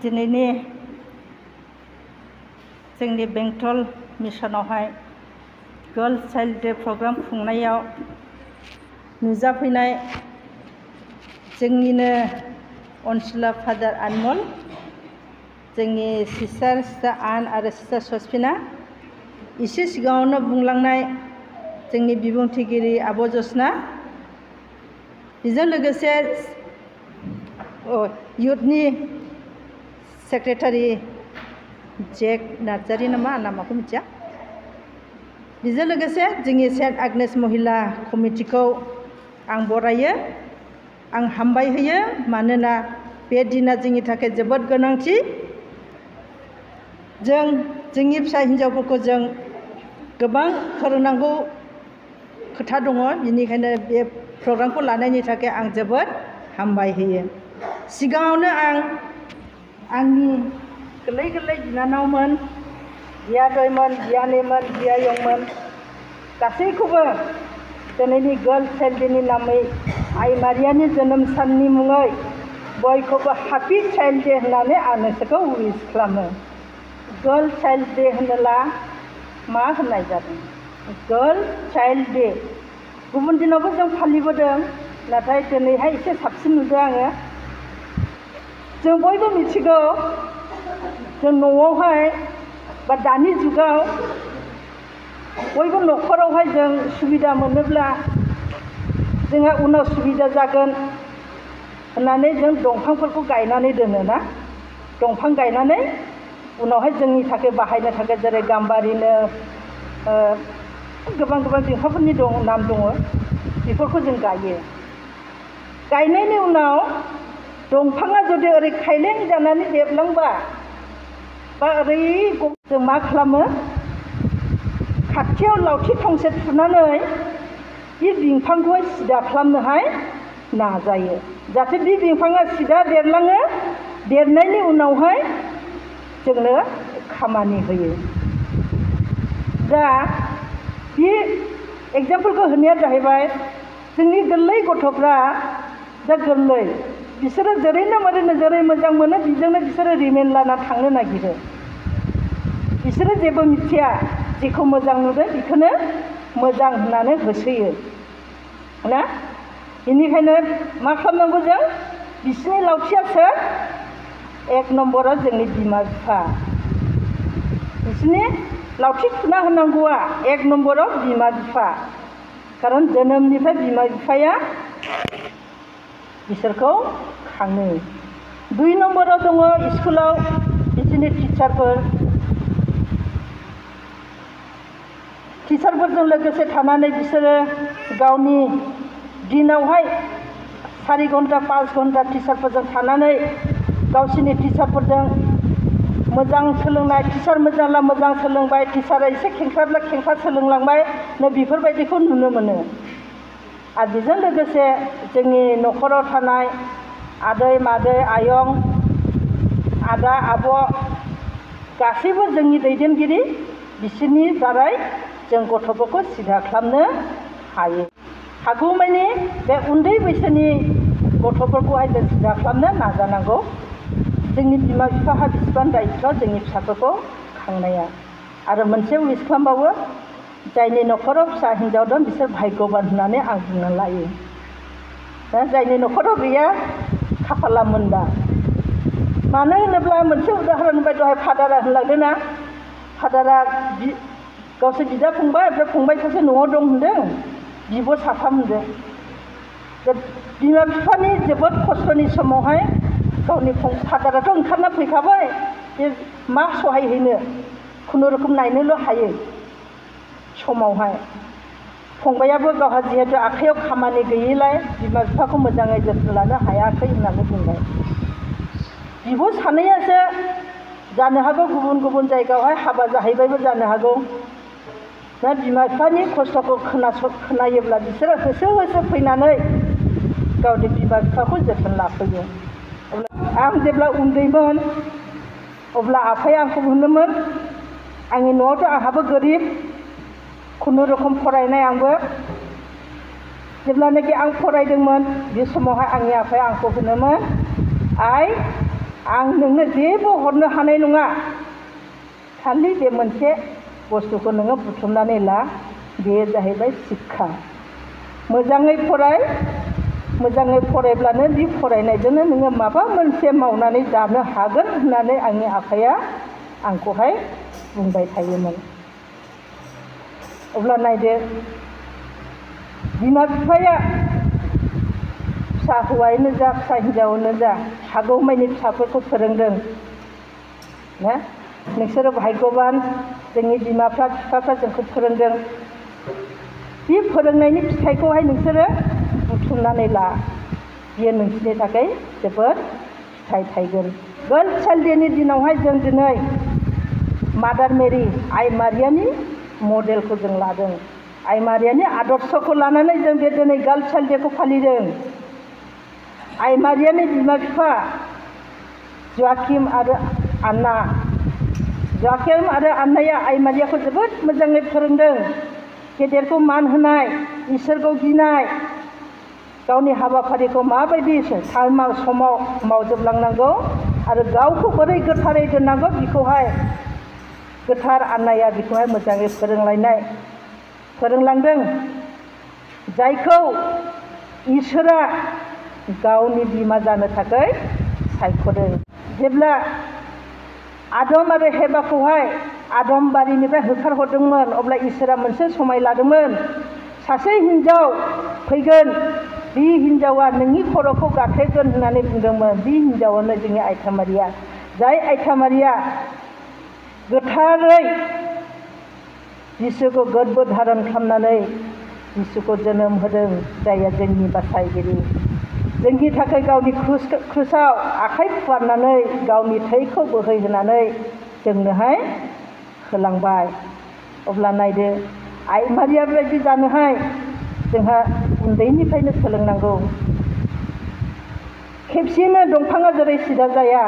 दिनैनि जोंनि बेंटल मिसनावहाय गर्ल्स चाइल्ड डे प्रग्राम खुंनायाव नुजाफैनाय जोंनिनो अनसुला फादार आनमल, जोंनि सिस्टार आन आरो सिस्टार ससफिना, एसे सिगाङावनो बुंलांनाय जोंनि बिबुंथिगिरि आब' जसना, बेजों लोगोसे इयुथनि सेक्रेटारि जेक नार्जारी नामा नामखौ मिथिया, बेजों लोगोसे जोंनि सेन्ट आगनेस महिला कमिटिखौ आं बरायो, आं हामबाय होयो। मानोना बे दिना जोंनि थाखाय जोबोद गोनांथि। जोंनि फिसा हिन्जावफोरखौ जों गोबां फोरोंनांगौ खोथा दङ, बेनिखायनो बे प्रग्रामखौ लानायनि थाखाय आं जोबोद हामबाय होयो। सिगाङावनो आं आंनि गोरलै गोरलै बिनानावमोन, बियादैमोन, बियानैमोन, बियायंमोन गासैखौबो दिनैनि गर्ल्स चाइल्ड डेनि नामै आइ मारियानि जोनोम साननि मुङै बयखौबो हापि चाइल्ड डे होननानै आं नोंसोरखौ उइस खालामो। गर्ल्स चाइल्ड डे होनोब्ला मा होननाय जादों? गर्ल्स चाइल्ड डे गुबुन दिनावबो जों फालिबोदों, नाथाय दिनैहाय एसे साबसिन नुदों आङो। जों बयबो मिथिगौ, जों न'आवहाय बा दानि जुगाव बयबो न'खरावहाय जों सुबिदा मोनोब्ला जोंहा उनाव सुबिदा जागोन होननानै जों दंफांफोरखौ गायनानै दोनो ना। दंफां गायनानै उनावहाय जोंनि थाखाय बाहायनो थाखाय, जेरै गाम्बारिनो गोबां गोबां बिफांफोरनि नाम दङ, बेफोरखौ जों गायो। गायनायनि उनाव दंफाङा जुदि ओरै खायलें जानानै देरलांबा बा ओरै जों मा खालामो, खाथियाव लावथि थंसे थुनानै बे बिफांखौहाय सिदा खालामनोहाय नाजायो, जाहाथे बे बिफाङा सिदा देरलाङो। देरनायनि उनावहाय जोंनो खामानि होयो। दा बे एग्जामपोलखौ होनाया जाहैबाय, जोंनि गोरलै गथ'फ्रा दा गोरलै, बिसोरो जेरैनो मोनो जेरै मोजां मोनो बेजोंनो बिसोरो रिमेन लाना थांनो नागिरो। बिसोरो जेबो मिथिया, जेखौ मोजां नुदों बेखौनो मोजां होननानै होसोयो ना। बेनिखायनो मा खालामनांगौ जों? बिसिनि लावथिया सोर? एक नम्बराव जोंनि बिमा बिफा। बिसिनि लावथि थुना होनांगौआ एक नम्बराव बिमा बिफा। खारन जोनोमनिफ्राय बिमा बिफाया बिसोरखौ खाङो। 2 नम्बराव दङ स्कुलाव बिसोरनि टिचारफोरजों लोगोसे थानानै बिसोरो गावनि दिनावहाय 4 घन्टा 5 घन्टा टिचारफोरजों थानानै गावसोरनि टिचारफोरजों मोजां सोलोंनाय, टिचार मोजांब्ला मोजां सोलोंबाय, टिचारा एसे खेंख्राब्ला खेंख्रा सोलोंलांबाय, बेफोरबायदिखौ नुनो मोनो। आरो बेजों लोगोसे जोंनि न'खराव थानाय आदै मादै आयं आदा आब' गासैबो जोंनि दैदेनगिरि, बिसोरनि दारै जों गथ'फोरखौ सिदा खालामनो हायो। हागौमानि बे उन्दै बैसोनि गथ'फोरखौहाय जों सिदा खालामनो नाजानांगौ। जोंनि बिमा बिफाहा बिसिबां दायित्व जोंनि फिसाफोरखौ खांनाया। आरो मोनसे उइस खालामबावो, जायनि न'खराव फिसा हिन्जाव दं बिसोर भाग्यबान होननानै आं बुंना लायो। दा जायनि न'खराव गैया खाफाला मोनदा। मानो होनोब्ला मोनसे उदाहरन होबाय, दहाय फादारा होनलांदों ना, फादारा गावसोर बिदा फंबाय, ओमफ्राय फंबाय सासे न'आव दं होनदों, बिब' साथाम होनदों। बिमा बिफानि जोबोद खस्थ'नि समावहाय गावनि फादाराथ' ओंखारना फैखाबाय, बे मा सहाय हैनो, खुनुरुखुम नायनोल' हायो समावहाय। फंबायाबो गावहा जिहेतु आखाइयाव खामानि गैयैलाय बिमा बिफाखौ मोजाङै जोथोन लानो हायाखै होननानै बुंबाय। बिब' सानैयासो जानो हागौ गुबुन गुबुन जायगायावहाय हाबा जाहैबायबो जानो हागौ। दा बिमा बिफानि खस्थ'खौ खोनायोब्ला बिसोरो होसो होसो फैनानै गावनि बिमा बिफाखौ जोथोन लाफैयो। आं जेब्ला उन्दैमोन अब्ला आफाया आंखौ होनोमोन, आंनि न'आवथ' आंहाबो गोरिब, खुनुरुखुम फरायनाय आंबो। जेब्लानाखि आं फरायदोंमोन बे समावहाय आंनि आफाया आंखौ होनोमोन, आइ आं नोंनो जेबो हरनो हानाय नङा खालि बे मोनसे बुस्थुखौ नोङो बुथुमनानै ला बेयो जाहैबाय शिक्षा मोजाङै फराय मोजाङै फरायब्लानो बे फरायनायजोंनो नोङो माबा मोनसे मावनानै जानो हागोन होननानै आंनि आफाया आंखौहाय बुंबाय थायोमोन। अब्ला नायदो बिमा बिफाया फिसा हौवायानो जा फिसा हिन्जावानो जा हागौमानि फिसाफोरखौ फोरोंदों ना नोंसोरो भाग्यबान जोंनि बिमाफ्रा बिफाफ्रा जोंखौ फोरोंदों बे फोरोंनायनि फिथाइखौहाय नोंसोरो बुथुमनानै ला बियो नोंसोरनि थाखाय जोबोद फिथाइ थायगोन। गार्ल चाइल्ड डेनि दिनावहाय जों दिनै मादार मेरि आइ मारियानि मडेलखौ जों लादों आइ मारियानि आदर्शखौ लानानै जों बे दिनै गार्ल चाइल्ड डेखौ फालिदों। आइ मारियानि बिमा बिफा ज'आकिम आरो आन्ना ज'आकिम आरो आन्नाया आइ मारियाखौ जोबोद मोजाङै फोरोंदों गेदेरखौ मान होनाय इसोरखौ गिनाय गावनि हाबाफारिखौ माबायदि समाव मावजोबलांनांगौ आरो गावखौ बोरै गोथारै दोननांगौ बेखौहाय गोथार आन्नाया बेखौहाय मोजाङै फोरोंलांदों जायखौ इसोरा गावनि बिमा जानो थाखाय सायख'दों। जेब्ला आदम आरो हेबाखौहाय आदम बारिनिफ्राय होखारहरदोंमोन अब्ला इसोरा मोनसे समाय लादोंमोन सासे हिन्जाव फैगोन बे हिन्जावा नोंनि खर'खौ गाथेगोन होननानै बुंदोंमोन। बे हिन्जावानो जोंनि आइथा मारिया जाय आइथा मारिया गोथारै जिसुखौ गोरबो धारन खालामनानै जिसुखौ जोनोम होदों जायया जोंनि बासायगिरि जोंनि थाखाय गावनि क्रुसाव आखाइ फुवारनानै गावनि थैखौ बोहैहोनानै जोंनोहाय होलांबाय। अब्ला नायदो आइ मारिया बायदि जानोहाय जोंहा उन्दैनिफ्रायनो सोलोंनांगौ। खेबसेनो दंफाङा जेरै सिदा जाया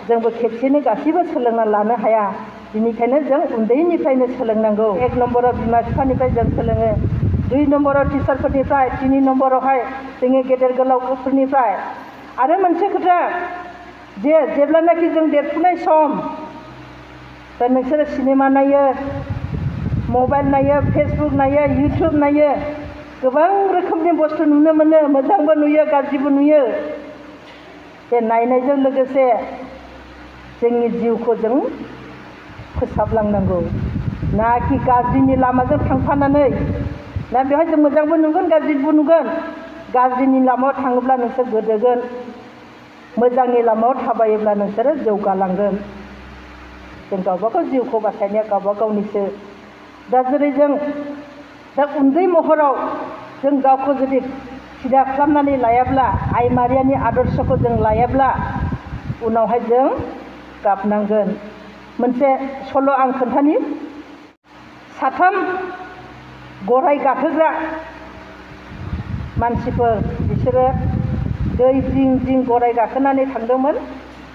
जोंबो खेबसेनो गासैबो सोलोंना लानो हाया बेनिखायनो जों उन्दैनिफ्रायनो सोलोंनांगौ। 1 नम्बराव बिमा बिफानिफ्राय जों सोलोङो 2 नम्बराव टिचारफोरनिफ्राय 3 नम्बरावहाय जोंनि गेदेर गोलावफोरनिफ्राय। आरो मोनसे खोथा जेब्लानाखि जों देरफुनाय सम दा नोंसोरो सिनेमा नायो मबाइल नायो फेसबुक नायो इउटुब नायो गोबां रोखोमनि बुस्थु नुनो मोनो मोजांबो नुयो गाज्रिबो नुयो। बे नायनायजों लोगोसे जोंनि जिउखौ जों फोसाबलांनांगौ ना कि गाज्रिनि लामाजों थांफानानै ना बेवहाय जों मोजांबो नुगोन गाज्रिबो नुगोन। गाज्रिनि लामायाव थाङोब्ला नोंसोर गोदोगोन मोजांनि लामायाव थाबायोब्ला नोंसोरो जौगालांगोन। जों गावबागाव जिउखौ बासायनाया गावबा गावनिसो। दा जेरै जों दा उन्दै महराव जों गावखौ जुदि सिदा खालामनानै लायाब्ला आइ मारियानि आदर्शखौ जों लायाब्ला उनावहाय जों गाबनांगोन। मोनसे सल' आं खोन्थानि। 3 गराय गाखोग्रा मानसिफोर बिसोरो दै जिं जिं गराय गाखोनानै थांदोंमोन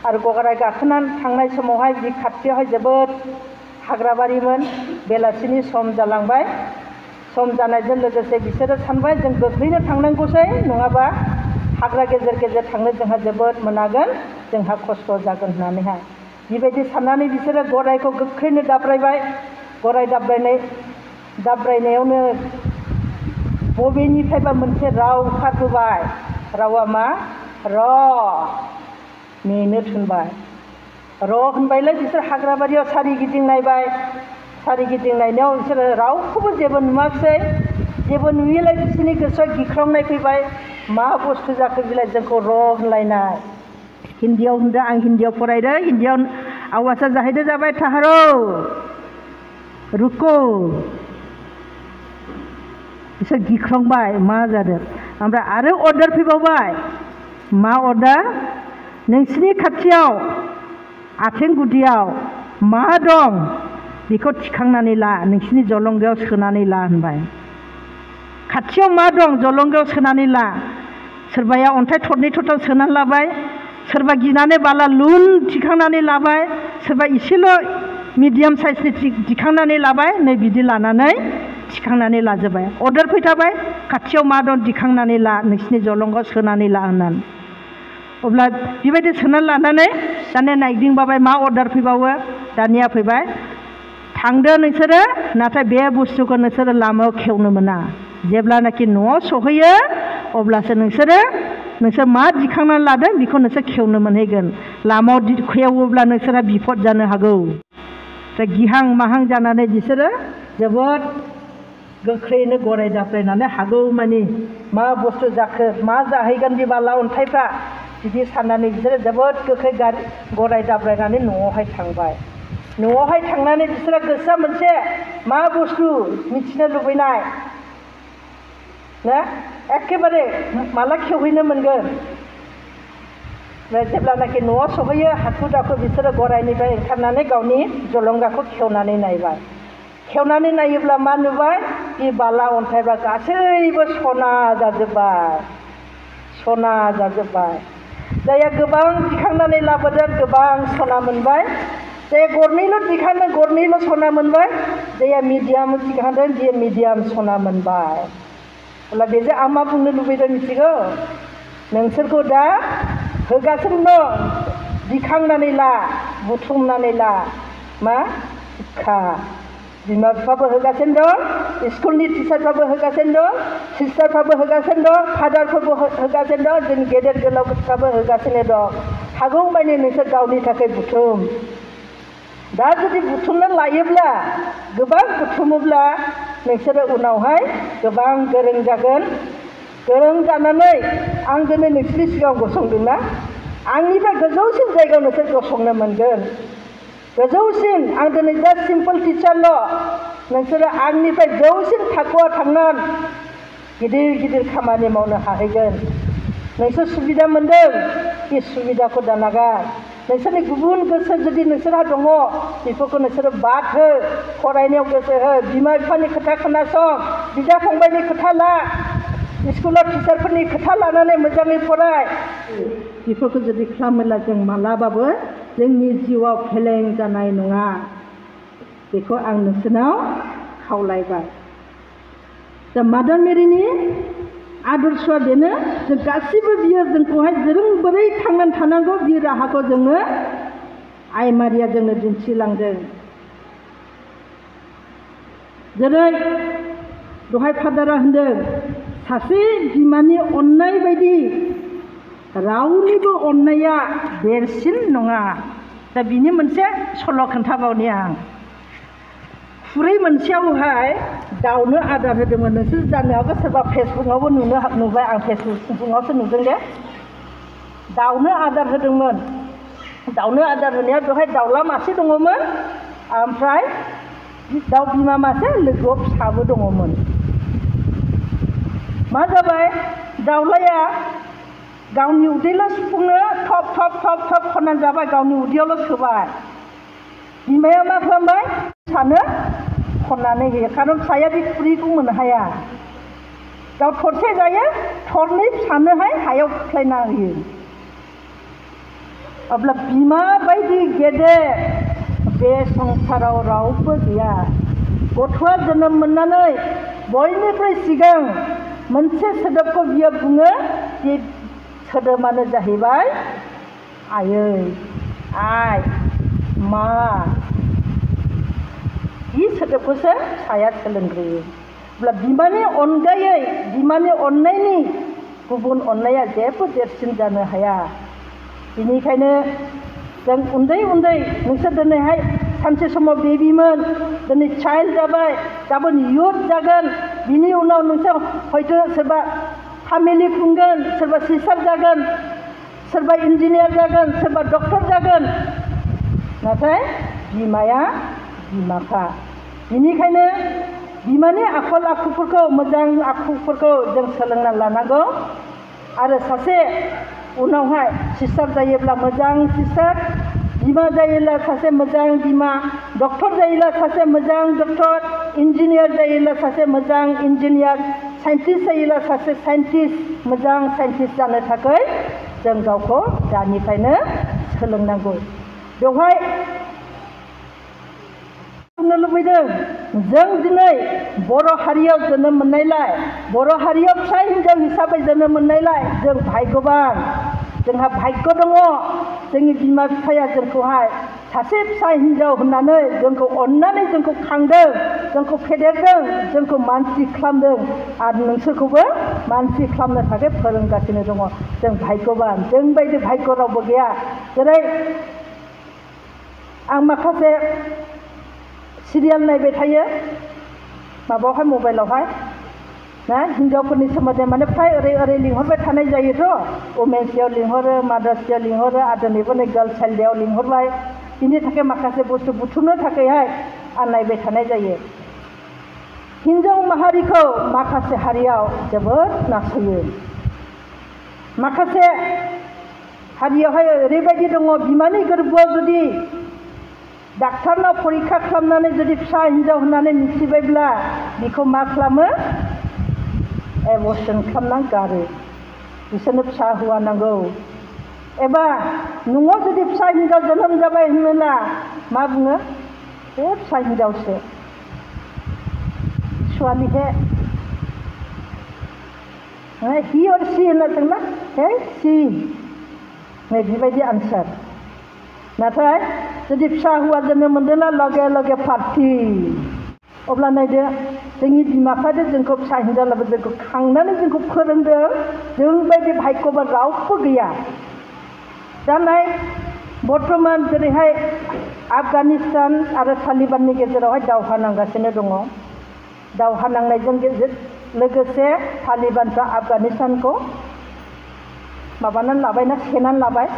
आरो गराय गाखोनानै थांनाय समावहाय बे खाथियावहाय जोबोद हाग्राबारिमोन। बेलासिनि सम जालांबाय सम जानायजों लोगोसे बिसोरो सानबाय जों गोख्रैनो थांनांगौसै नङाबा हाग्रा गेजेर गेजेर थांनो जोंहा जोबोद मोनागोन जोंहा खस्थ' जागोन होननानैहाय बेबायदि साननानै बिसोरो गरायखौ गोख्रैनो दाब्रायबाय। गराय दाब्रायनायावनो बबेनिफ्रायबा मोनसे राव ओंखारबोबाय। रावा मा? र' नेनो थिनबाय। र' होनबायलाय बिसोर हाग्राबारियाव सारिगिदिं नायबाय। सारिगिदिं नायनायाव बिसोरो रावखौबो जेबो नुवाखिसै। जेबो नुयैलाय बिसोरनि गोसोआव गिख्रंनाय फैबाय मा बुस्थु जाखो बिलाय जोंखौ र' होनलायनाय। हिन्दीयाव होनदों आं हिन्दीयाव फरायदों हिन्दीयाव आवाजआ जाहैदों जाबाय थाहारो रुको। बिसोर गिख्रंबाय मा जादों। ओमफ्राय आरो अर्डार फैबावबाय। मा अर्डार? नोंसिनि खाथियाव आथिं गुदियाव मा दं बेखौ थिखांनानै ला नोंसिनि जलंगायाव सोनानै ला होनबाय। खाथियाव मा दं जलंगायाव सोनानै ला। सोरबाया अन्थाइ थरनै थरथाम सोनानै लाबाय सोरबा गिनानै बाला लुन थिखांनानै लाबाय सोरबा एसेल' मिडियाम साइजनि दिखांनानै लाबाय। नै बिदि लानानै थिखांनानै लाजोबबाय। अर्डार फैथाबाय खाथियाव मा दं दिखांनानै ला नोंसिनि जलंगायाव सोनानै ला होननानै। अब्ला बेबायदि सोना लानानै दानिया नायदिंबाबाय मा अर्डार फैबावो दानिया फैबाय थांदो नोंसोरो नाथाय बे बुस्थुखौ नोंसोरो लामायाव खेवनो मोना जेब्लानाखि न'आव सहैयो अब्लासो नोंसोर मा दिखांनानै लादों बेखौ नोंसोर खेवनो मोनहैगोन लामायाव खेवोब्ला नोंसोरहा बिपद जानो हागौ दा गिहां माहां जानानै बिसोरो जोबोद गोख्रैनो गराय दाब्रायनानै हागौ मानि मा बुस्थु जाखो मा जाहैगोन बे बाला अन्थाइफ्रा बिदि साननानै बिसोरो जोबोद गोख्रै गराय दाब्रायनानै न'आवहाय थांबाय न'आवहाय थांनानै बिसोरो गोसोआ मोनसे मा बुस्थु मिथिनो लुबैनाय ना एखेबारे माला खेवहैनो मोनगोन जेब्लानाखि न'आव सहैयो हाखु दाखु बिसोरो गरायनिफ्राय ओंखारनानै गावनि जलंगाखौ खेवनानै नायबाय खेवनानै नायोब्ला मा नुबाय बे बाला अन्थाइफ्रा गासैबो सना जाजोब्बाय जायहा गोबां दिखांनानै लाबोदों गोबां सना मोनबाय जायहा गरनैल' दिखांदों गरनैल' सना मोनबाय जायहा मिडियाम दिखांदों बियो मिडियाम सना मोनबाय अब्ला बेजों आं मा बुंनो लुबैदों मिथिगौ नोंसोरखौ दा होगासिनो दं दिखांनानै ला बुथुमनानै ला मा शिक्षा बिमा बिफाबो होगासिनो दं स्कुलनि टिचारफ्राबो होगासिनो दं सिस्टारफ्राबो होगासिनो दं फादारफोरबो होगासिनो दं जोंनि गेदेर गोलावफ्राबो होगासिनो दं हागौमानि नोंसोर गावनि थाखाय बुथुम दा जुदि बुथुमना लायोब्ला गोबां बुथुमोब्ला नोंसोरो उनावहाय गोबां गोरों जागोन गोरों जानानै आं दिनै नोंसोरनि सिगाङाव गसंदोंना आंनिफ्राय गोजौसिन जायगायाव नोंसोर गसंनो मोनगोन गोजौसिन आं दिनै जास्ट सिम्पोल टिचारल' नोंसोरो आंनिफ्राय जौसिन थाखोआव थांनानै गिदिर गिदिर खामानि मावनो हाहैगोन नोंसोर सुबिदा मोन्दों बे सुबिदाखौ दानागार नोंसोरनि गुबुन गोसो जुदि नोंसोरहा दङ बेफोरखौ नोंसोरो बाद हो फरायनायाव गोसो हो बिमा बिफानि खोथा खोनासं बिदा फंबायनि खोथा ला स्कुलाव टिचारफोरनि खोथा लानानै मोजाङै फराय बेफोरखौ जुदि खालामोब्ला जों मालाबाबो जोंनि जिउआव फेलें जानाय नङा बेखौ आं नोंसोरनाव खावलायबाय दा मादार मेरिनि आदर्शआ बेनो जों गासिबो बियो जोंखौहाय जों बोरै थांनानै थानांगौ बे राहाखौ जोंनो आइ मारिया जोंनो दिन्थिलांदों जेरै दहाय फादारा होनदों सासे बिमानि अननाय बायदि रावनिबो अननाया देरसिन नङा दा बिनि मोनसे सल' खोन्थाबावनि आं खुरै मोनसेयावहाय दाउनो आदार होदोंमोन नोंसोर जानो हागौ सोरबा फेसबुकआवबो नुबाय आं फेसबुकआवसो नुदों दे दाउनो आदार होदोंमोन दाउनो आदार होनायाव बेवहाय दाउला मासे दङमोन ओमफ्राय दाउ बिमा मासे लोगोआव फिसाबो दङमोन मा जाबाय दाउलाया गावनि उदैल' सुफुंनो थप थप थप थप खननानै जाबाय गावनि उदैयावल' सोबाय बिमाया मा खालामबाय फिसानो खननानै होयो खारन फिसाया बे खुरैखौ मोननो हाया गाव थरसे जायो थरनै फिसानोहाय हायाव खुख्लायना होयो अब्ला बिमा बायदि गेदेर बे संसाराव रावबो गैया गथ'आ जोनोम मोननानै बयनिख्रुइ सिगां मोनसे सोदोबखौ बियो बुङो बे सोदोबानो जाहैबाय आयै आइ मा बे सोदोबखौसो फिसाया सोलोंग्रोयो अब्ला बिमानि अनगायै बिमानि अननायनि गुबुन अननाया जेबो देरसिन जानो हाया बेनिखायनो जों उन्दै उन्दै नोंसोर दिनैहाय सानसे समाव बेबिमोन दिनै चाइल्ड जाबाय गाबोन युथ जागोन बिनि उनाव नोंसोर हयथ' सोरबा फेमिलि खुंगोन सोरबा टिचार जागोन सोरबा इन्जिनियार जागोन सोरबा डक्टर जागोन नाथाय बिमाया बिमाखा बेनिखायनो बिमानि आखल आखुफोरखौ मोजां आखुफोरखौ जों सोलोंना लानांगौ आरो सासे उनावहाय सिस्टार जायोब्ला मोजां सिस्टार बिमा जायोब्ला सासे मोजां बिमा डक्टर जायोब्ला सासे मोजां डक्टर इन्जिनियार जायोब्ला सासे मोजां इन्जिनियार साइन्टिस्ट जायोब्ला सासे साइन्टिस्ट मोजां साइन्टिस्ट जानो थाखाय जों गावखौ दानिफ्रायनो सोलोंनांगौ बेवहाय बुंनो लुबैदों जों दिनै बर' हारियाव जोनोम मोननायलाय बर' हारियाव फिसा हिन्जाव हिसाबै जोनोम मोननायलाय जों भाग्यबान जोंहा भाग्य दङ जोंनि बिमा बिफाया जोंखौहाय सासे फिसा हिन्जाव होननानै जोंखौ अननानै जोंखौ खांदों जोंखौ फेदेरदों जोंखौ मानसि खालामदों आरो नोंसोरखौबो मानसि खालामनो थाखाय फोरोंगासिनो दङ जों भाग्यबान जोंबायदि भाग्य रावबो गैया जेरै आं माखासे सिरियाल नायबाय थायो माबायावहाय मबाइलावहाय ना हिन्जावफोरनि सोमोन्दै माने फ्राय ओरै लिंहरबाय थानाय जायोथ' वमेन्स डेआव लिंहरो मादार्स डेआव लिंहरो आरो दिनैबो नै गार्लस चाइल्ड डेआव लिंहरबाय बिनि थाखाय माखासे बुस्थु बुथुमनो थाखायहाय आं नायबाय थानाय जायो हिन्जाव माहारिखौ माखासे हारियाव जोबोद नासयो माखासे हारियावहाय ओरैबायदि दङ बिमानि गोरबोआव जुदि डाक्टारनाव परीक्षा खालामनानै जुदि फिसा हिन्जाव होननानै मिथिबायब्ला बेखौ मा खालामो एबर्सन खालामनानै गारो बिसोरनो फिसा हौवा नांगौ एबा न'आव जुदि फिसा हिन्जाव जोनोम जाबाय होनोब्ला मा बुङो बे फिसा हिन्जावसो ছোৱালী हे हि और सी होनना जोंना हे सी नै बेबायदि आन्सार नाथाय जुदि फिसा हौवा जोनोम मोनदोंना लगे लगे पार्टि अब्ला नायदो जोंनि बिमा बिफाजों जोंखौ फिसा हिन्जावलाबो जोंखौ खांनानै जोंखौ फोरोंदों जोंबायदि भाग्यबा रावबो गैया दा नाय बर्तमान जेरैहाय आफगानिस्तान आरो तालिबाननि गेजेरावहाय दावहा नांगासिनो दङ दावहा नांनायजों लोगोसे तालिबानफ्रा आफगानिस्तानखौ माबानानै लाबायना सेनानै लाबाय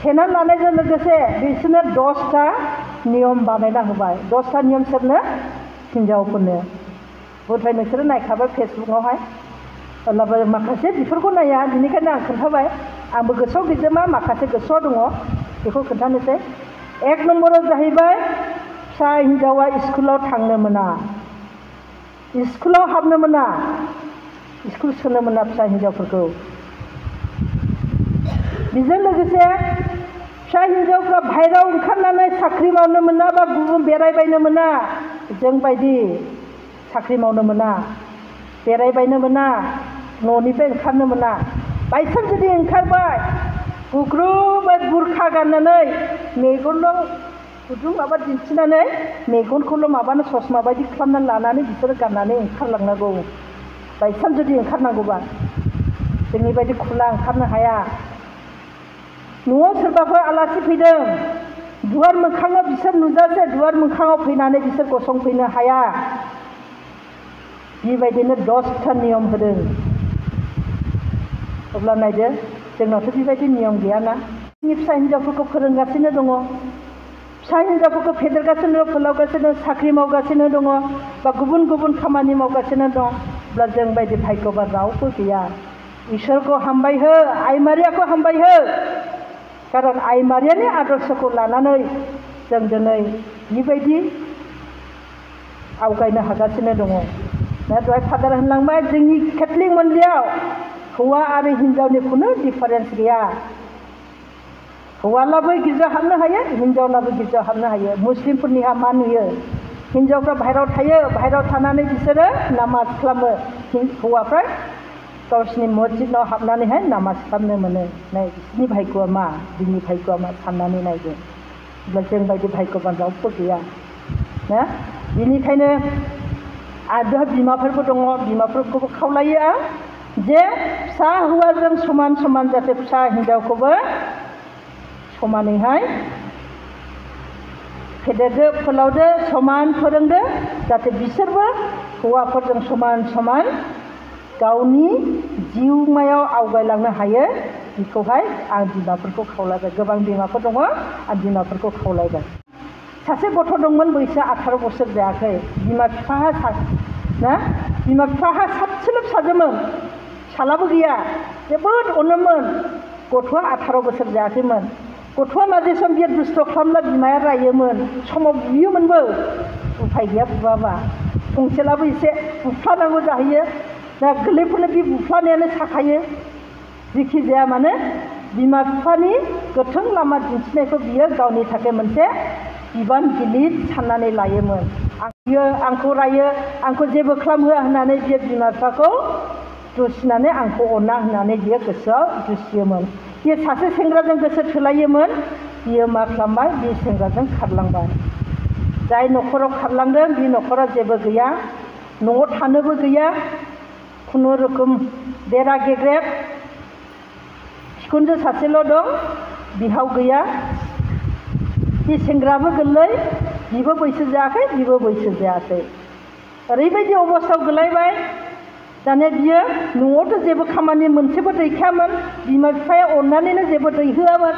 सेनानै लानायजों लोगोसे बिसोरनो 10टा नियम बानायना होबाय 10टा नियम सोरनो हिन्जावफोरनो बोथाय नोंसोरो नायखाबाय फेसबुकआवहाय अब्लाबो माखासे बेफोरखौ नाया बेनिखायनो आं खोन्थाबाय आंबो गोसोआव गैजोमा माखासे गोसोआव दङ बेखौ खोन्थानोसै 1 नम्बराव जाहैबाय फिसा हिन्जावा स्कुलाव थांनो मोना स्कुलाव हाबनो मोना स्कुल सोनो मोना फिसा हिन्जावफोरखौ बेजों लोगोसे फिसा हिन्जावफ्रा बाहेरायाव ओंखारनानै साख्रि मावनो मोना बा गुबुन बेरायबायनो मोना जोंबायदि साख्रि मावनो मोना बेरायबायनो मोना न'निफ्राय ओंखारनो मोना बायसान्स जुदि ओंखारबाय गुग्रुबै बुरखा गाननानै मेगनल' गुदुं माबा दिन्थिनानै मेगनखौल' माबानो ससमा बायदि खालामनानै लानानै बिसोरो गाननानै ओंखारलांनांगौ बायसान्स जुदि ओंखारनांगौबा जोंनि बायदि खुला ओंखारनो हाया न'आव सोरबाफोर आलासि फैदों दुवार मोखाङाव बिसोर नुजासे दुवार मोखाङाव फैनानै बिसोर गसंफैनो हाया बेबायदिनो 10टा नियम होदों अब्ला नायदो जोंनावथ' बेबायदि नियम गैयाना जोंनि फिसा हिन्जावफोरखौ फोरोंगासिनो दङ फिसा हिन्जावफोरखौ फेदेरगासिनो दं फोलावगासिनो साख्रि मावगासिनो दङ बा गुबुन गुबुन खामानि मावगासिनो दं अब्ला जोंबायदि भाग्यबा रावबो गैया इसोरखौ हामबाय हो आइ मारियाखौ हामबाय हो कारन आइ मारियानि आदर्शखौ लानानै जों दिनै बेबायदि आवगायनो हागासिनो दङ दा दहाय फादार होनलांबाय जोंनि केथलिक मन्दिराव हौवा आरो हिन्जावनि खुनु डिफारेन्स गैया हौवालाबो गिर्जा हाबनो हायो हिन्जावलाबो गिर्जा हाबनो हायो मुस्लिमफोरनिहा मा नुयो हिन्जावफ्रा बाहेरायाव थायो बाहेरायाव थानानै बिसोरो नामाज खालामो हौवाफ्रा गावसिनि मस्जिदाव हाबनानैहाय नामाज खालामनो मोनो नाय बिसोरनि भाग्यआ मा जोंनि भाग्यआ मा साननानै नायदो अब्ला जोंबायदि भाग्यबान रावबो गैया ना बेनिखायनो आरो बिमाफोरबो दङ बिमाफोरखौबो खावलायो आं जे फिसा हौवाजों समान समान जाहाथे फिसा हिन्जावखौबो समानैहाय फेदेरदो फोलावदो समान फोरोंदो जाहाथे बिसोरबो हौवाफोरजों समान समान गावनि जिउमायाव आवगायलांनो हायो बेखौहाय आं बिमाफोरखौ खावलायबाय गोबां बिमाफोर दङ आं बिमाफोरखौ खावलायबाय सासे गथ' दंमोन बैसोआ 18 बोसोर जायाखै बिमा बिफाहा सासेल' फिसाजोमोन फिसालाबो गैया जोबोद अनोमोन गथ'आ 18 बोसोर जायाखैमोन गथ'आ माजे सम बियो दुस्थ' खालामब्ला बिमाया रायोमोन समाव बुयोमोनबो उफाय गैया बुवाबा गंसेलाबो एसे बुफ्लानांगौ जाहैयो दा गोरलैफोरनो बे बुफ्लानायानो थाखायो जिखि जाया मानो बिमा बिफानि गोथों लामा दिन्थिनायखौ बियो गावनि थाखाय मोनसे बिबान गिलिर साननानै लायोमोन आंखौ रायो आंखौ जेबो खालामहोआ होननानै बियो बिमा बिफाखौ दुसिनानै आंखौ अना होननानै बियो गोसोआव दुसियोमोन बे सासे सेंग्राजों गोसो थोलायोमोन बियो मा खालामबाय बे सेंग्राजों खारलांबाय जाय न'खराव खारलांदों बे न'खराव जेबो गैया न'आव थानोबो गैया खुनुरुखुम बेरा गेग्रेब बिखुनजो सासेल' दं बिहाव गैया बे सेंग्राबो गोरलै बिबो बैसो जायाखै बिबो बैसो जायाखै ओरैबायदि अबस्थायाव गोलैबाय दाने बियो न'आवथ' जेबो खामानि मोनसेबो दैखायामोन बिमा बिफाया अननानैनो जेबो दैहोआमोन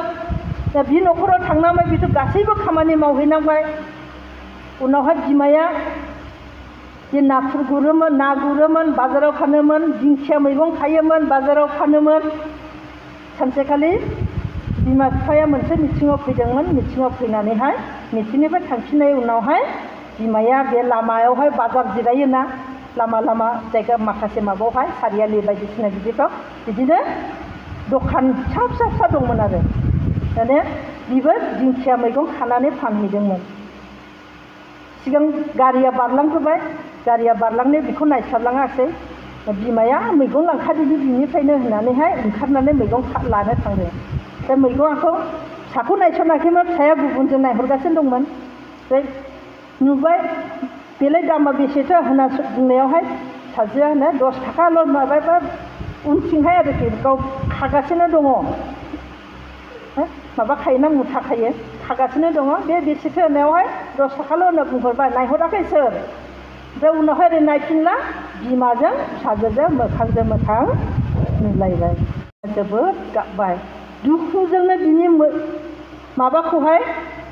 दा बि न'खराव थांनानै बिथ' गासैबो खामानि मावहैनांबाय उनावहाय बिमाया जे नाथुर गुरोमोन ना गुरोमोन बाजाराव फानोमोन दिंखिया मैगं खायोमोन बाजाराव फानोमोन सानसेखालि बिमा बिफाया मोनसे मिथिङाव फैदोंमोन मिथिङाव फैनानैहाय मिथिंनिफ्राय थांफिननाय उनावहाय बिमाया बे लामायावहाय बाजार जिरायोना लामा लामा जायगा माखासे माबायावहाय सारियालि बायदिसिना बिदिफ्राव बिदिनो दखान फिसा फिसा फिसा दंमोन आरो दाने बिबो दिंखिया मैगं खानानै फानहैदोंमोन सिगां गारिया बारलांग्रोबाय गारिया बारलांनाय बेखौ नायस्लाबलाङासै बिमाया मैगं लांखादोंनि बिनिफ्रायनो होननानैहाय ओंखारनानै मैगं लानो थांदों बे मैगंखौ फिसाखौ नायसनाखैमोन फिसाया गुबुनजों नायहरगासिनो दंमोन ओमफ्राय नुबाय बेलाय दामा बेसेथो होनना बुंनायावहाय सासेया होनो 10 थाखाल' माबाबा उनथिंहाय आरोखि गाव खागासिनो दङ माबा खायोना मुथा खायो खागासिनो दङ बे बेसेथो होननायावहाय 10 थाखाल' होनना बुंहरबाय नायहराखै सोर ओमफ्राय उनावहाय ओरै नायफिनला बिमाजों फिसाजोजों मोखांजों मोखां नुलायबाय जोबोद गाबबाय दुखुजोंनो बिनि माबाखौहाय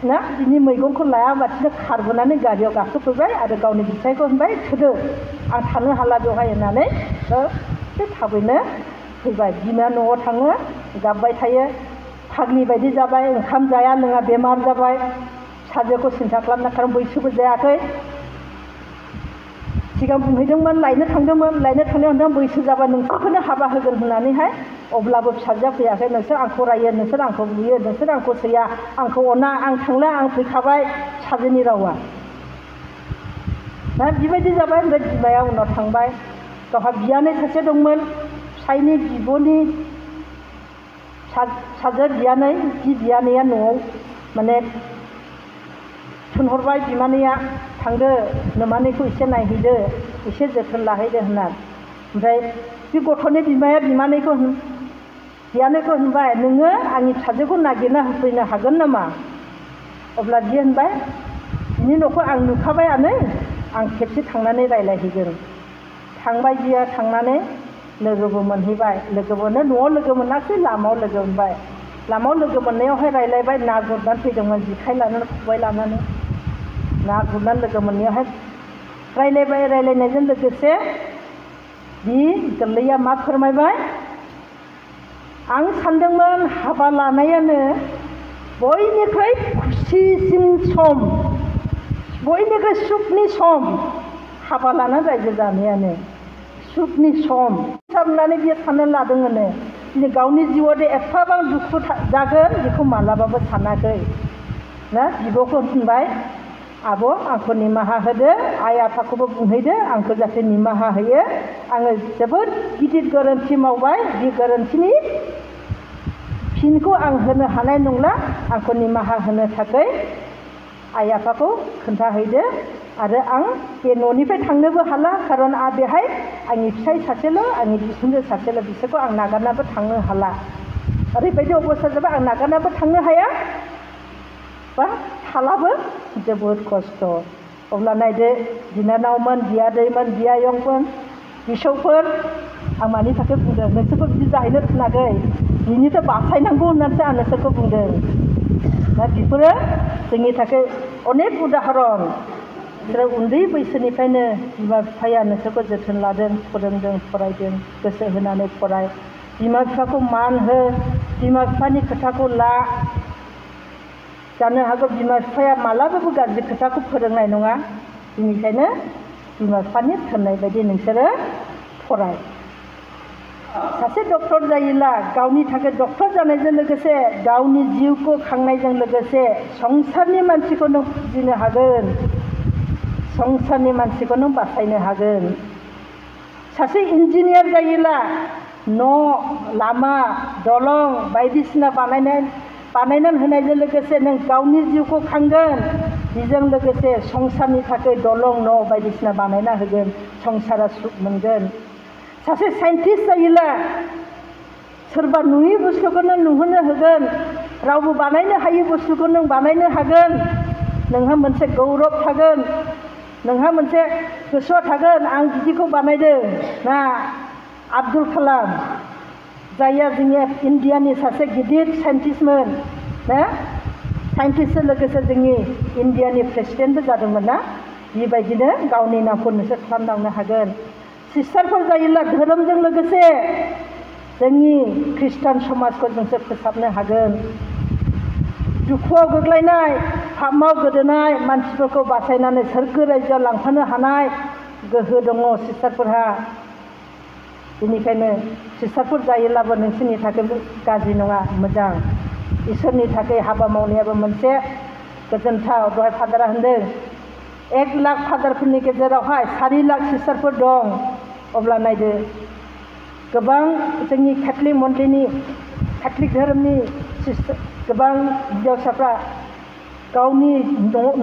ना बिनि मैगंखौ लायाबासिनो खारबोनानै गारियाव गाखोफैबाय आरो गावनि बिसायखौ होनबाय थोदो आं थानो हाला बेवहाय होननानै बे थाबैनो फैबाय बिमाया न'आव थाङो गाबबाय थायो फाग्लि बायदि जाबाय ओंखाम जाया लोङा बेमार जाबाय फिसाजोखौ सिन्था खालामना खारन बैसोबो जायाखै सिगां बुंहैदोंमोन लायनो थांनायाव बैसो जाबा नोंसोरखौनो हाबा होगोन होननानैहाय अब्लाबो फिसाजोआ फैयाखै नोंसोर आंखौ रायो नोंसोर आंखौ बुयो नोंसोर आंखौ सैया आंखौ अना आं थांला आं फैखाबाय फिसाजोनि रावा दा बेबायदि जाबाय ओमफ्राय बिमाया उनाव थांबाय गावहा बियानै सासे दंमोन फिसायनि बिब'नि फिसाजो बियानै बि बियानैया न'आव माने थिनहरबाय बिमानैया थांदो नोमानैखौ एसे नायहैदो एसे जोथोन लाहैदो होनना ओमफ्राय बे गथ'नि बिमाया बिमानैखौ बियानैखौ होनबाय नोङो आंनि फिसाजोखौ नागिरना होफैनो हागोन नामा अब्ला बियो होनबाय बिनि न'खौ आं नुखाबायानो आं खेबसे थांनानै रायज्लायहैगोन थांबाय बियो थांनानै लोगोबो मोनहैबाय लोगोबोनो न'आव लोगो मोनाखै लामायाव लोगो मोनबाय लामायाव लोगो मोननायावहाय रायज्लायबाय ना गुरनानै फैदोंमोन जेखाइ लानानै खबाइ लानानै ना गुरनानै लोगो मोननायावहाय रायज्लायबाय रायज्लायनायजों लोगोसे बि गोरलैया मा फोरमायबाय आं सानदोंमोन हाबा लानायानो बयनिख्रुइ खुसिसिन सम बयनिख्रुइ सुखनि सम हाबा लानानै रायजो जानायानो सुखनि सम साननानै बियो साननो लादोंमोन दिनै गावनि जिउआव एफाबां दुखु जागोन बेखौ मालाबाबो सानाखै ना बिब'खौ होनबाय आब' आंखौ निमाहा होदो आइ आफाखौबो बुंहैदो आंखौ जाहाथे निमाहा होयो आङो जोबोद गिदिर गोरोन्थि मावबाय बे गोरोन्थिनि फिनखौ आं होनो हानाय नंला आंखौ निमाहा होनो थाखाय आइ आफाखौ खोन्थाहैदो आरो आं बे न'निफ्राय थांनोबो हाला खारन बेहाय आंनि फिसाय सासेल' आंनि बिखुनजो सासेल' बिसोरखौ आं नागारनाबो थांनो हाला ओरैबायदि अबस्था जाबाय आं नागारनाबो थांनो हाया बा हालाबो जोबोद खस्थ' अब्ला नायदो बिनानावमोन बियादैमोन बियायंमोन बिसौफोर आं मानि थाखाय बुंदों नोंसोरखौ बिदि जाहैनो थिनाखै बिनिफ्राय बासायनांगौ होननानैसो आं नोंसोरखौ बुंदों दा बेफोरो जोंनि थाखाय अनेक उदाहरन बिसोरो उन्दै बैसोनिफ्रायनो बिमा बिफाया नोंसोरखौ जोथोन लादों फोरोंदों फरायदों गोसो होनानै फराय बिमा बिफाखौ मान हो बिमा बिफानि खोथाखौ ला जानो हागौ बिमा बिफाया मालाबाबो गाज्रि खोथाखौ फोरोंनाय नङा बेनिखायनो बिमा बिफानि थिननाय बायदि नोंसोरो फराय सासे डक्टर जायोब्ला गावनि थाखाय डक्टर जानायजों लोगोसे गावनि जिउखौ खांनायजों लोगोसे संसारनि मानसिखौ नों फुजिनो हागोन संसारनि मानसिखौ नों बासायनो हागोन सासे इन्जिनियार जायोब्ला न' लामा दलं बायदिसिना बानायनानै होनायजों लोगोसे नों गावनि जिउखौ खांगोन बेजों लोगोसे संसारनि थाखाय दलं न' बायदिसिना बानायना होगोन संसारा सुख मोनगोन सासे साइन्टिस्ट जायोला सोरबा नुयि बुस्थुखौ नों नुहोनो होगोन रावबो बानायनो हायि बुस्थुखौ नों बानायनो हागोन नोंहा मोनसे गौरब थागोन नोंहा मोनसे गोसोआव थागोन आं बिदिखौ बानायदों ना आब्दुल कालाम जायहा जोंनि इन्डियानि सासे गिदिर साइन्टिस्टमोन ना साइन्टिस्टजों लोगोसे जोंनि इन्डियानि प्रेसिडेन्टबो जादोंमोन ना बेबायदिनो गावनि नामखौ नोंसोर खालामलांनो हागोन सिस्टारफोर जायोब्ला धोरोमजों लोगोसे जोंनि ख्रिस्टान समाजखौ नोंसोर फोसाबनो हागोन दुखुआव गोग्लैनाय पापआव गोदोनाय मानसिफोरखौ बासायनानै सोरगो रायजोआव लांफानो हानाय गोहो दङ सिस्टारफोरहा बेनिखायनो सिस्टारफोर जायोब्लाबो नोंसोरनि थाखाय गाज्रि नङा मोजां इसोरनि थाखाय हाबा मावनायाबो मोनसे गोजोनथाव दहाय फादारा होनदों 1 लाख फादारफोरनि गेजेरावहाय 4 लाख सिस्टारफोर दं अब्ला नायदो गोबां जोंनि केथलिक मन्दिरनि केथलिक धोरोमनि गोबां हिन्जावसाफ्रा गावनि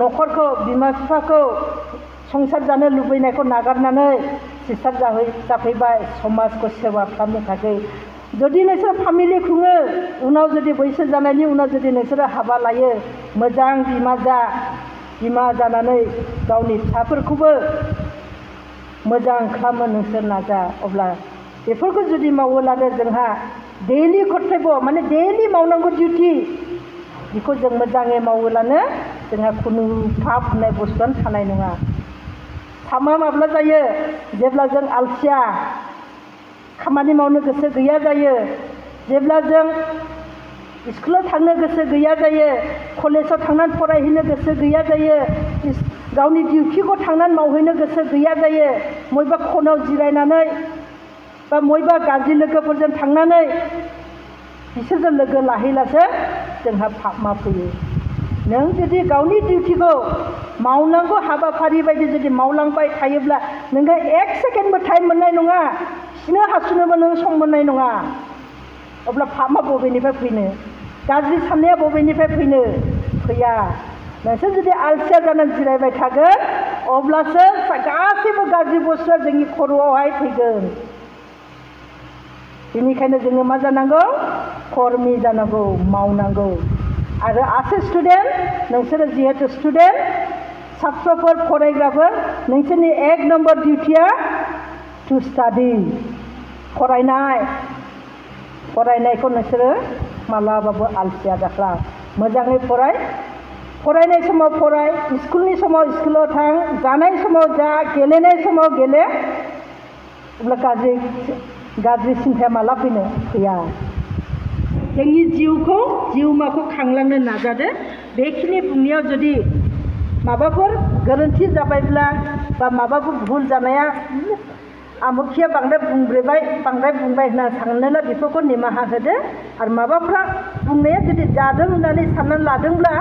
न'खरखौ बिमा बिफाखौ संसार जानो लुबैनायखौ नागारनानै सिस्टार जाफैबाय समाजखौ सेवा खालामनो थाखाय जुदि नोंसोर फेमिलि खुङो उनाव जुदि बैसो जानायनि उनाव जुदि नोंसोरो हाबा लायो मोजां बिमा जानानै गावनि फिसाफोरखौबो मोजां खालामनो नोंसोर नाजा अब्ला बेफोरखौ जुदि मावोब्लानो जोंहा डेलि कर्तब्य माने डेलि मावनांगौ डिउटि बेखौ जों मोजाङै मावोब्लानो जोंहा खुनु पाप होननाय बुस्थुआनो थानाय नङा पापआ माब्ला जायो जेब्ला जों अलसिया खामानि मावनो गोसो गैया जायो जेब्ला जों स्कुलाव थांनो गोसो गैया जायो कलेजाव थांनानै फरायहैनो गोसो गैया जायो गावनि डिउटिखौ थांनानै मावहैनो गोसो गैया जायो बबेबा खनायाव जिरायनानै बा बबेबा गाज्रि लोगोफोरजों थांनानै बिसोरजों लोगो लाहैलासो जोंहा पापमा फैयो नों जुदि गावनि डिउटिखौ मावनांगौ हाबाफारि बायदि जुदि मावलांबाय थायोब्ला नोङो 1 सेकेन्डबो टाइम मोननाय नङा खिनो हासुनोबो नों सम मोननाय नङा अब्ला पापआ बबेनिफ्राय फैनो गाज्रि साननाया बबेनिफ्राय फैया नोंसोर जुदि अलसिया जानानै जिरायबाय थागोन अब्लासो गासैबो गाज्रि बुस्थुआ जोंनि खर'आवहाय फैगोन बेनिखायनो जोङो मा जानांगौ कर्मि जानांगौ मावनांगौ आरो आस ए स्टुडेन्ट नोंसोरो जिहेतु स्टुडेन्ट सात्रफोर फरायग्राफोर नोंसोरनि 1 नम्बर डिउटिया टु स्टाडि फरायनायखौ नोंसोरो मालाबाबो अलसिया दाखाला मोजाङै फरायनाय समाव फराय स्कुलनि समाव स्कुलाव थां जानाय समाव जा गेलेनाय समाव गेले अब्ला गाज्रि सिन्थाया माला फैया जोंनि जिउमाखौ खांलांनो नाजादो बेखिनि बुंनायाव जुदि माबाफोर गोरोन्थि जाबायब्ला बा माबाफोर भुल जानाया आमुखिया बांद्राय बुंबाय होनना सानोब्ला बेफोरखौ निमाहा होदो आरो माबाफ्रा बुंनाया जुदि जादों होननानै साननानै लादोंब्ला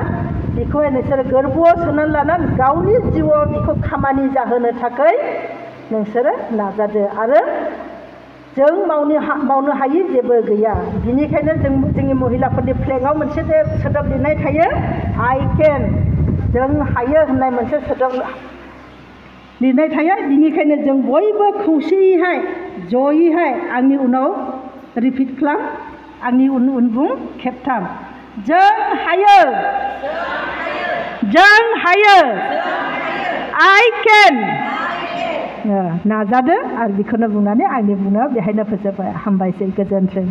बेखौहाय नोंसोरो गोरबोआव सोनानै लानानै गावनि जिउआव बेखौ खामानि जाहोनो थाखाय नोंसोरो नाजादो आरो जों मावनो हायि जेबो गैया बिनिखायनो जोंनि महिलाफोरनि फ्लेगआव मोनसे सोदोब लिरनाय थायो आइ केन जों हायो होननाय मोनसे सोदोब लिरनाय थायो बिनिखायनो जों बयबो खौसेयैहाय जयैहाय आंनि उनाव रिपिट खालाम आंनि उन बुं खेबथाम जों हायो आइ केन नाजादो आरो बेखौनो बुंनानै आंनि बुंनायाव बेहायनो फोजोबबाय हामबायसै गोजोन्थों